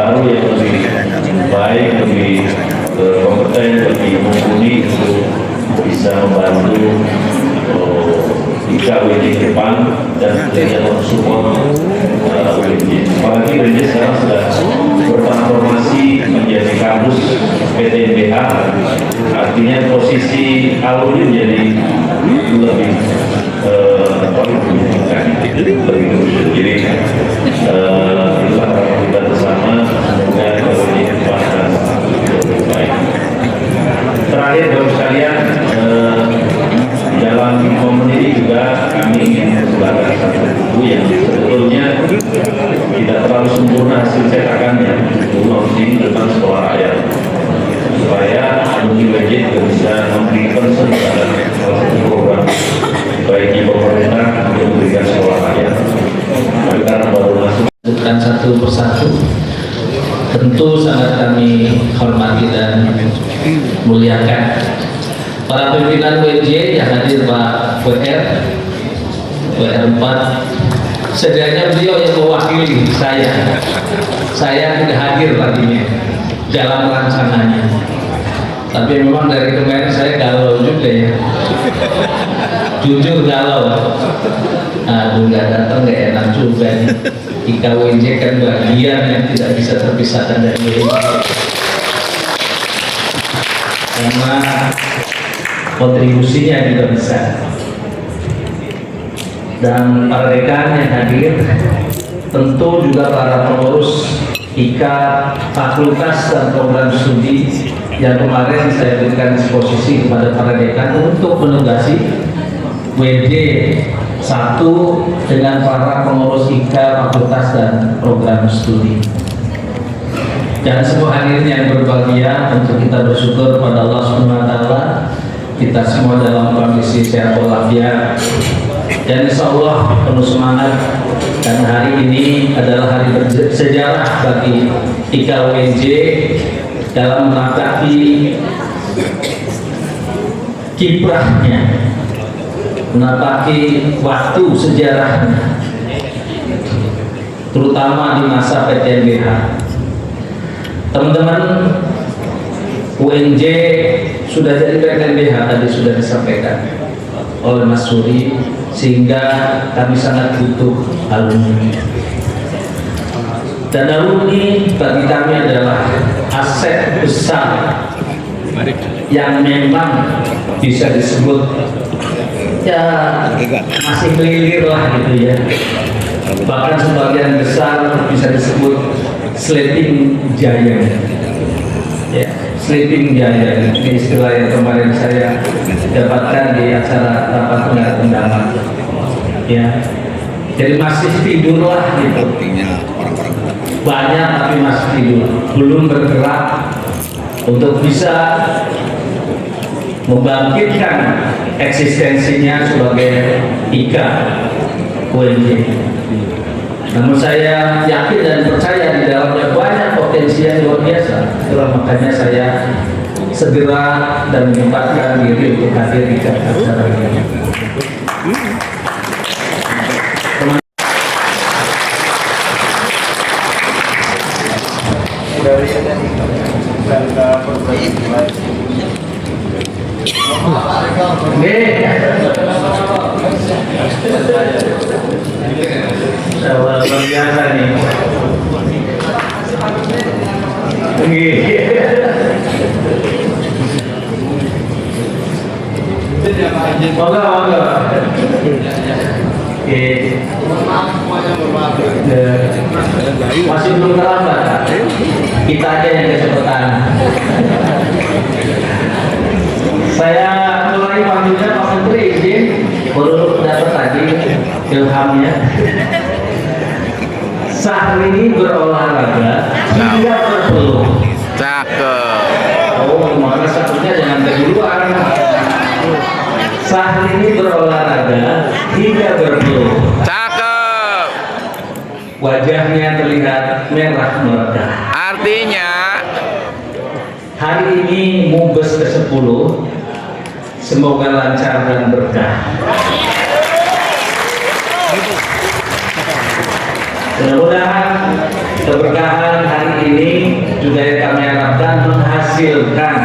baru yang lebih baik, lebih kompeten, lebih mumpuni untuk bisa membantu jika WJ depan dan tentunya support WJ. Apalagi WJ sekarang sudah bertransformasi menjadi kampus PTNBH, artinya posisi alumni menjadi lebih lebih khusus. Jadi itulah kita bersama semoga WJ depan dan lebih baik. Terakhir Bapak sekalian, dalam momen ini juga kami ingin membuat satu buku yang sebetulnya tidak terlalu sempurna hasil cetakannya, itu launching tentang sekolah rakyat, supaya alumni WJ juga bisa memberi concern pada salah satu program baik di pemerintah untuk memberikan sekolah rakyat. Tapi karena baru masuk bukan satu persatu, tentu sangat kami hormati dan muliakan para pimpinan WJ yang hadir, Pak WR4. Sedianya beliau yang mewakili saya tidak hadir tadinya dalam rancangannya, tapi memang dari kemarin saya galau juga ya, jujur galau. Aduh, nggak datang nggak enak juga nih. IKWJ kan bagian yang tidak bisa terpisahkan dari WJ, karena kontribusinya juga besar. Dan para dekan yang hadir, tentu juga para pengurus IKA, fakultas dan program studi yang kemarin saya berikan disposisi kepada para dekan untuk menugasi WJ 1 dengan para pengurus IKA, fakultas dan program studi. Dan semua hadirin yang berbahagia, untuk kita bersyukur kepada Allah SWT, kita semua dalam kondisi sehat walafiat dan insya Allah penuh semangat, karena hari ini adalah hari bersejarah bagi IKWJ dalam menanggapi kiprahnya, menapaki waktu sejarahnya, terutama di masa PTNBH. Teman-teman, UNJ sudah jadi PTNBH, tadi sudah disampaikan oleh Mas Suri, sehingga kami sangat butuh alumni. Dan alumni bagi kami adalah aset besar yang memang bisa disebut ya masih melilir lah gitu ya, bahkan sebagian besar bisa disebut sleeping giant ya, sleeping giant ini istilah yang kemarin saya dapatkan di acara rapat dengar pendapat ya. Jadi masih tidur lah gitu, banyak tapi masih tidur, belum bergerak untuk bisa membangkitkan eksistensinya sebagai IKA UNJ. Namun saya yakin dan percaya di dalamnya banyak potensi yang luar biasa. Itulah makanya saya segera dan menyempatkan diri untuk hadir di acara ini. Luar biasa nih. Masih belum terlambat. Kita aja yang kecepatan. Saya mulai panggilnya Pak Menteri, izin baru dapat tadi ilhamnya. Syahrini berolahraga tidak berpeluh. Cakep. Oh, gimana satunya jangan keduluan. Syahrini berolahraga tidak berpeluh. Cakep. Wajahnya terlihat merah meledak. Artinya hari ini Mubes ke-10, semoga lancar dan berkah. Mudah-mudahan keberkahan hari ini ini juga yang kami harapkan menghasilkan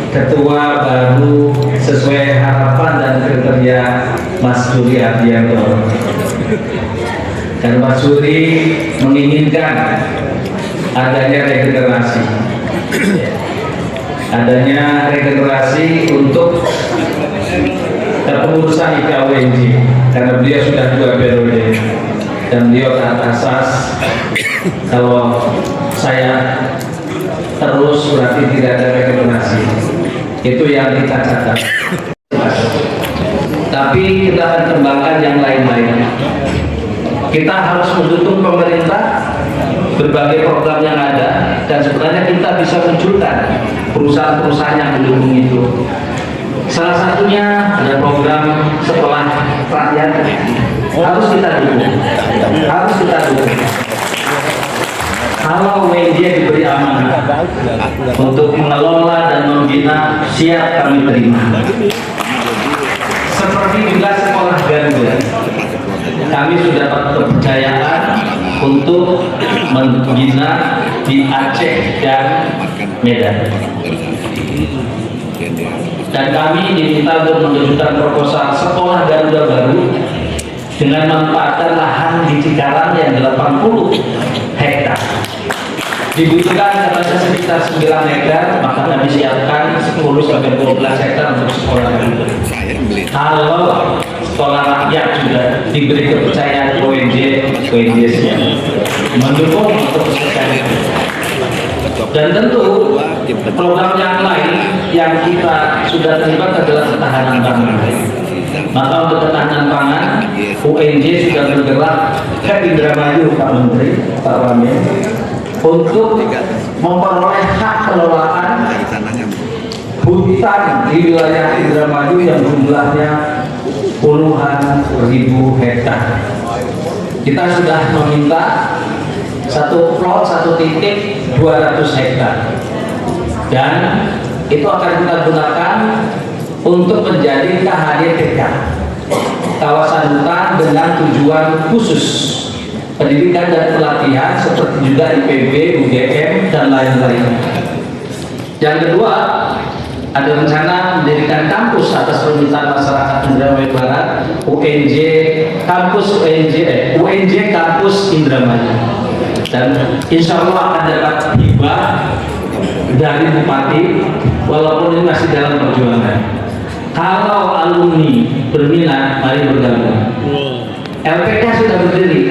ketua baru sesuai harapan dan kriteria Mas Juri Ardianto. Dan Mas Juri menginginkan adanya regenerasi, untuk kepengurusan IKWNJ, karena beliau sudah 2 periode dan beliau taat asas kalau saya terus berarti tidak ada regenerasi. Itu yang kita catat. Tapi kita akan kembangkan yang lain-lain. Kita harus mendukung pemerintah berbagai program yang ada, dan sebenarnya kita bisa munculkan perusahaan-perusahaan yang mendukung itu. Salah satunya ada program sekolah rakyat, harus kita dukung. Kalau media diberi amanah untuk mengelola dan membina, siap kami terima. Seperti juga sekolah Garuda, kami sudah dapat kepercayaan untuk membina di Aceh dan Medan. Dan kami diminta untuk mengajukan proposal sekolah Garuda baru dengan memanfaatkan lahan di Cikarang yang 80 hektar. Dibutuhkan katanya sekitar 9 hektar, maka kami siapkan 10-12 hektar untuk sekolah Garuda. Kalau sekolah rakyat juga diberi kepercayaan ONJ-nya mendukung untuk selesai. Dan tentu program yang lain yang kita sudah terlibat adalah ketahanan pangan. Maka untuk ketahanan pangan, UNJ sudah bergerak ke Indramayu, Pak Menteri, Pak Wamen, untuk memperoleh hak kelolaan hutan di wilayah Indramayu yang jumlahnya puluhan ribu hektar. Kita sudah meminta satu plot, satu titik 200 hektar, dan itu akan kita gunakan untuk menjadi KHDTK, kawasan hutan dengan tujuan khusus pendidikan dan pelatihan seperti juga IPB, UGM, dan lain-lain. Yang kedua, ada rencana mendirikan kampus atas permintaan masyarakat Indramayu Barat, UNJ Kampus Indramayu, dan insya Allah akan dapat hibah dari Bupati, walaupun ini masih dalam perjuangan. Kalau alumni berminat, mari bergabung. LPK sudah berdiri.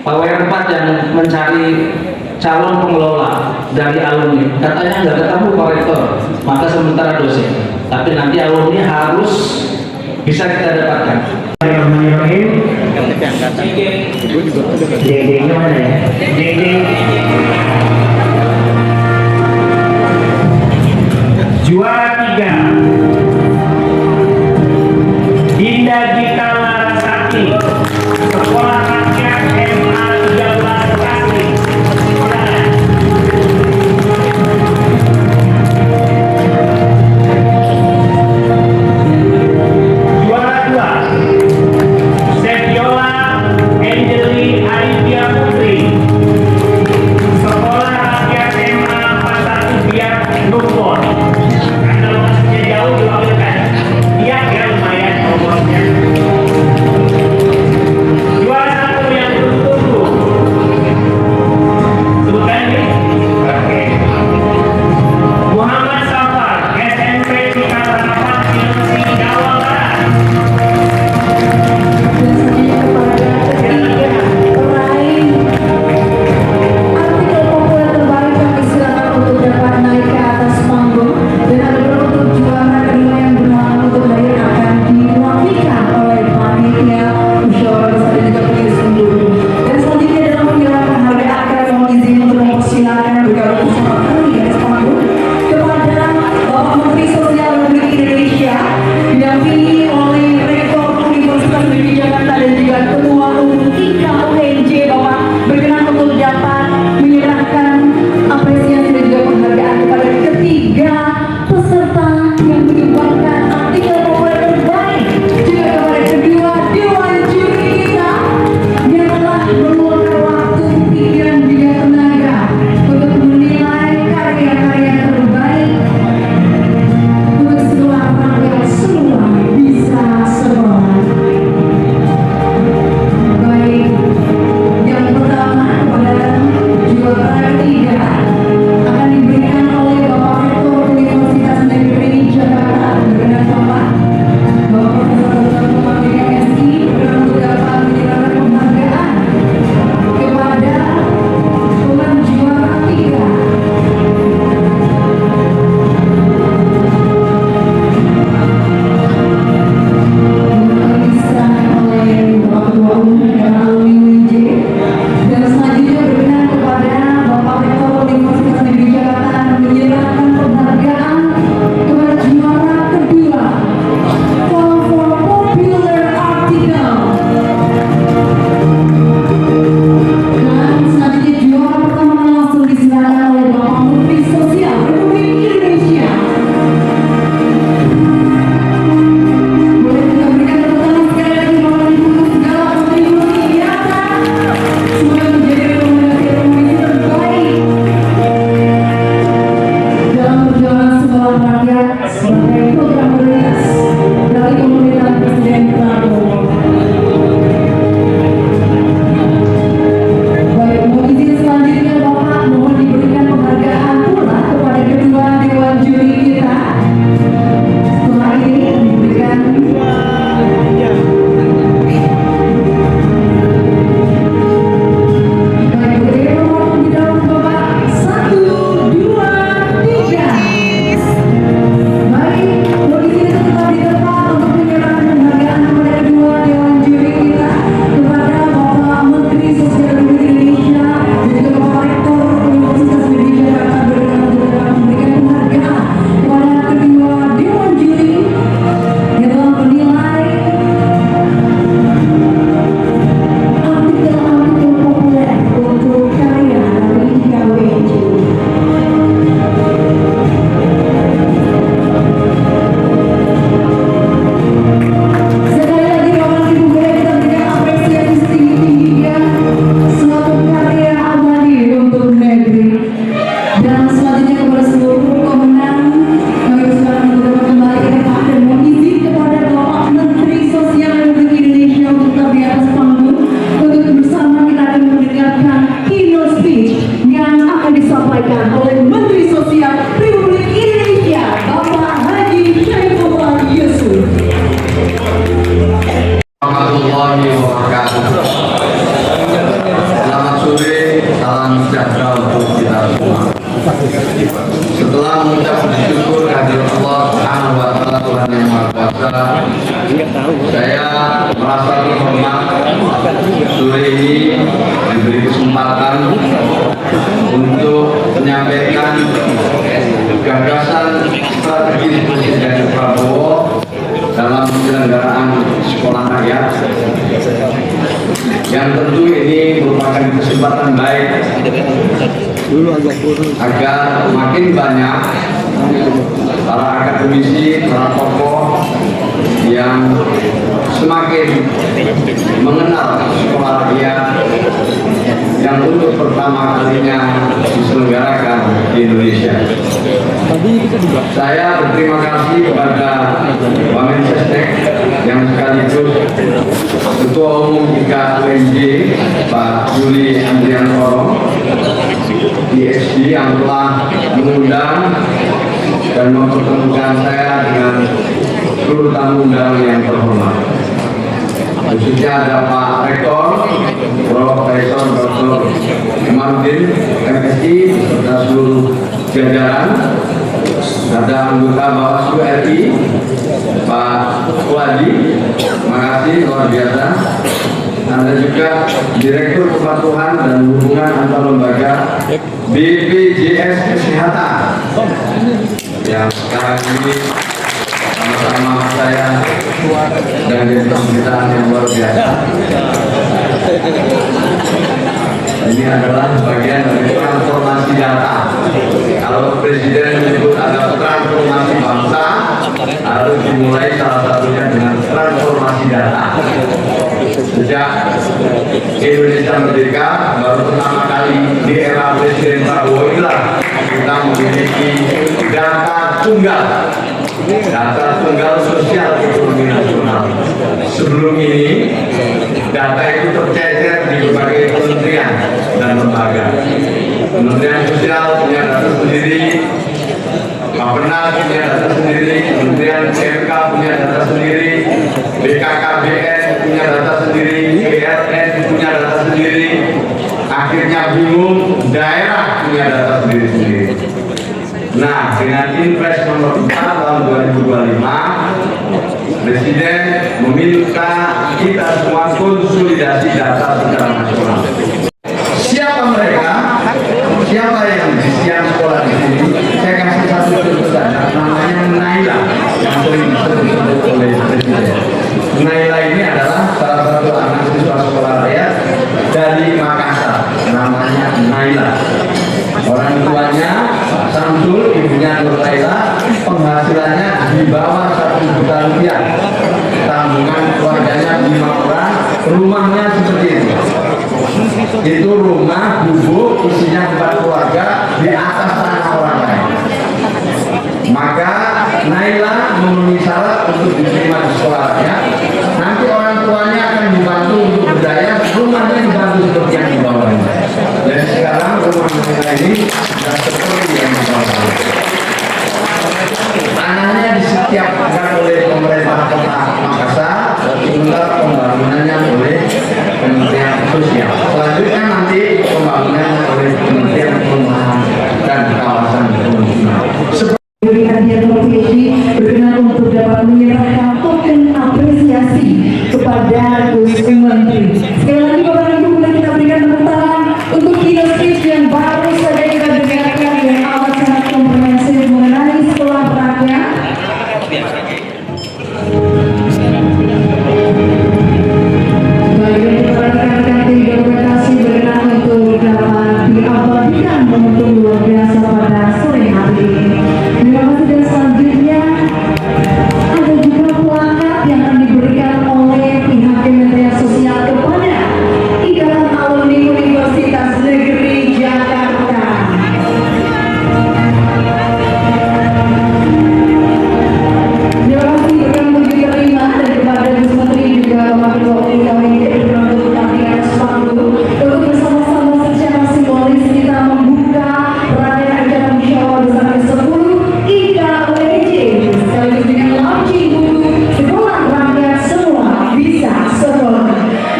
Pak W4 yang mencari calon pengelola dari alumni, katanya nggak ketemu Pak Rektor, maka sementara dosen. Tapi nanti alumni harus bisa kita dapatkan. Juara 3 Dinda Gita Larasati, Sekolah Rakyat MA 13 Kaki. Juara 2 Seviola Angeli Arifia Putri, kesempatan untuk menyampaikan gagasan strategis Presiden Prabowo dalam penyelenggaraan sekolah rakyat, yang tentu ini merupakan kesempatan baik agar makin banyak para akademisi, para tokoh yang semakin mengenal sekolah rakyat yang untuk pertama kalinya diselenggarakan di Indonesia. Saya berterima kasih kepada Wamensesnek yang sekaligus Ketua Umum IKUNJ Pak Yuli Andriantoro, PhD, yang telah mengundang dan mempertemukan saya dengan seluruh tamu undangan yang terhormat. Khususnya ada Pak Rektor, Profesor Dr. Martin MSI serta seluruh jajaran, ada anggota Bawaslu RI, Pak Wadi, terima kasih luar biasa. Ada juga Direktur Kepatuhan dan Hubungan Antar Lembaga BPJS Kesehatan yang sekarang ini sama-sama saya dan jadi pemberitaan yang luar biasa. Ini adalah bagian dari transformasi data. Kalau Presiden menyebut ada transformasi bangsa, harus dimulai salah satunya dengan transformasi data. Sejak Indonesia merdeka, baru pertama kali di era Presiden Prabowo inilah kita memiliki data tunggal. Data tunggal sosial ekonomi nasional. Sebelum ini, data itu tercecer di berbagai kementerian dan lembaga. Kementerian Sosial punya data sendiri, Bappenas punya data sendiri, Kementerian PMK punya data sendiri, BKKBN punya data sendiri, BLN punya data sendiri. Akhirnya bingung, daerah punya data sendiri-sendiri. Nah, dengan Impres nomor 4 tahun 2025, Presiden meminta kita semua konsolidasi data secara nasional. Siapa mereka? Siapa yang di setiap sekolah di sini? Saya kasih satu contoh saja, namanya Naila, yang sering disebut oleh Presiden. Naila ini adalah salah satu anak siswa sekolah rakyat dari Makassar, namanya Naila. Orang tuanya Samsul, ibunya Nur Laila, penghasilannya di bawah 1 juta rupiah. Tabungan keluarganya 5 orang, rumahnya seperti itu. Itu rumah gubuk isinya 4 keluarga di atas tanah orang lain. Maka Naila memenuhi syarat untuk diterima di sekolah rakyat. Nanti orang tuanya akan dibantu untuk berdaya, rumahnya dibantu seperti yang di bawahnya. Dan sekarang rumah Naila ini sudah seperti yang di bawah. Tanahnya disetiapkan oleh pemerintah kota Makassar, sementara pembangunannya oleh Kementerian Sosial. Selanjutnya nanti pembangunannya oleh Kementerian Perumahan dan Kawasan Pemukiman. Hadiah PhD berkenan untuk dapat menyerahkan token apresiasi kepada Gus Menteri. Sekali lagi Bapak dan Ibu, boleh kita berikan tepuk tangan untuk keynote speech yang baru saja kita dengarkan yang amat sangat komprehensif mengenai sekolah rakyat. Baik, para rekan-rekan tim dokumentasi berkenan untuk dapat diabadikan momentum luar biasa pada sore hari ini. Terima kasih. Dan selanjutnya ada juga plakat yang akan diberikan oleh pihak Kementerian Sosial kepada Ikatan Alumni Universitas Negeri Jakarta. Terima kasih berkenan untuk diterima, dan kepada Gus Menteri juga Bapak Ketua Umum KWNJ berkenan untuk tampilkan spanduk untuk bersama-sama secara simbolis kita membuka rangkaian acara musyawarah besar ke-10 IKUNJ sekaligus dengan launching buku Sekolah Rakyat Semua Bisa Sekolah.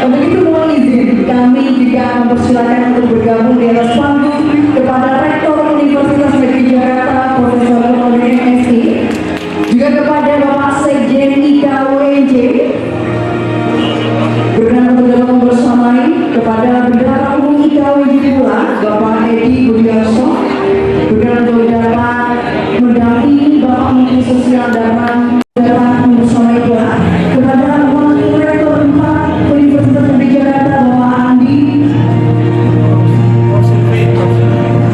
Untuk itu mohon izin kami juga mempersilakan untuk bergabung di atas panggung kepada Rektor Universitas Negeri Jakarta Profesor Dr. MSI, juga kepada Bapak Sekjen IKUNJ berkenan untuk dapat membersamai kepada Bendahara Umum IKUNJ pula Bapak Edi Budiarso berkenan untuk dapat mendampingi Bapak Menteri Sosial dalam bersama pula kepada Wakil Rektor 4 Universitas Negeri Jakarta Bapak Andi,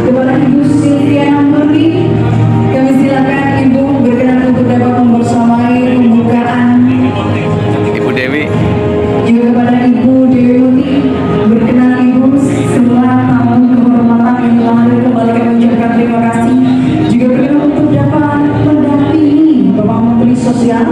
kepada Ibu Silviana Murni, kami silakan Ibu berkenan untuk dapat membersamai pembukaan. Ibu Dewi. Juga kepada Ibu Dewi Muti, berkenan Ibu semua tamu kehormatan yang telah hadir kembali kami ucapkan terima kasih. Juga berkenan untuk dapat mendampingi Bapak Menteri Sosial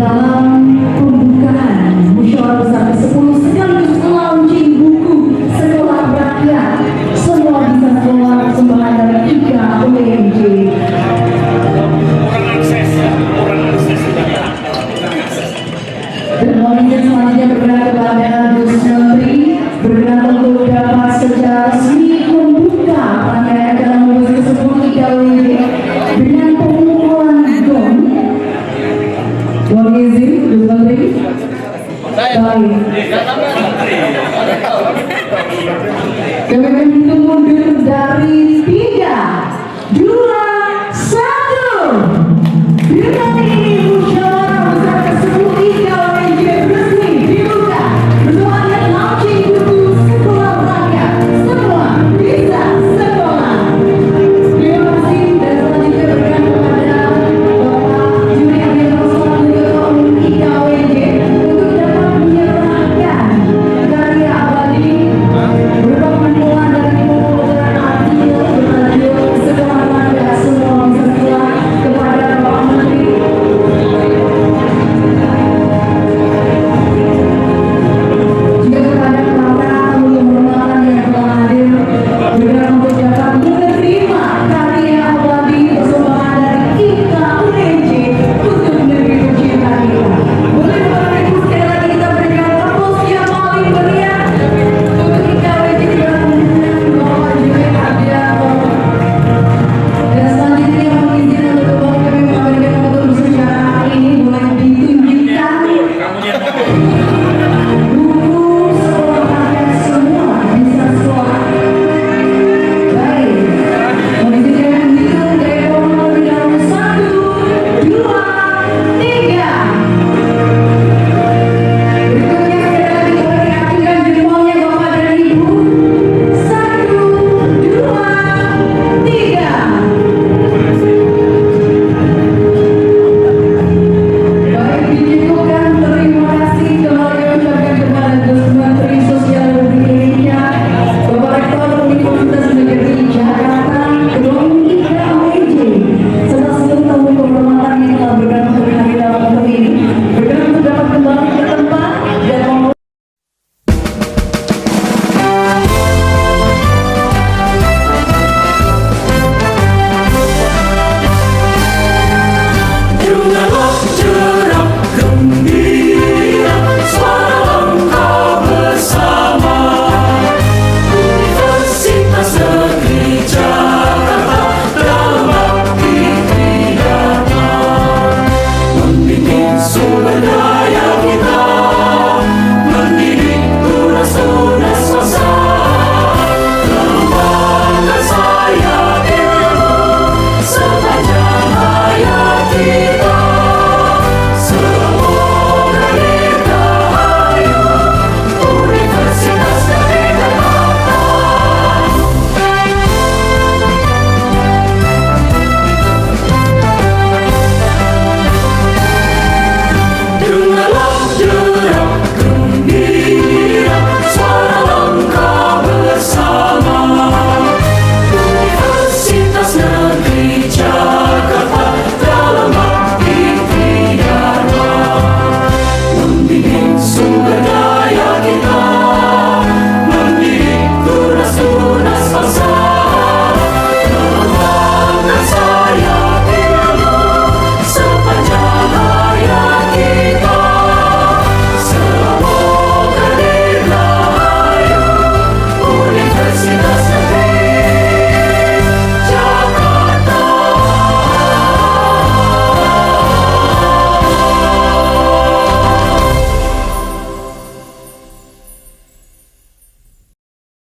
dalam pembukaan musyawarah besar ke-10 sekaligus launching buku Sekolah Rakyat Semua Bisa Sekolah persembahan dari IKA UNJ. Dan momen selanjutnya berkenan kepada Gus Menteri berkenan untuk dapat secara resmi membuka rangkaian acara ke-10 IKA UNJ dengan pengumuman gong. Mohon izin, Gus Menteri. Baik. Kami minta mundur dari 3, 2, 1. Dengan ini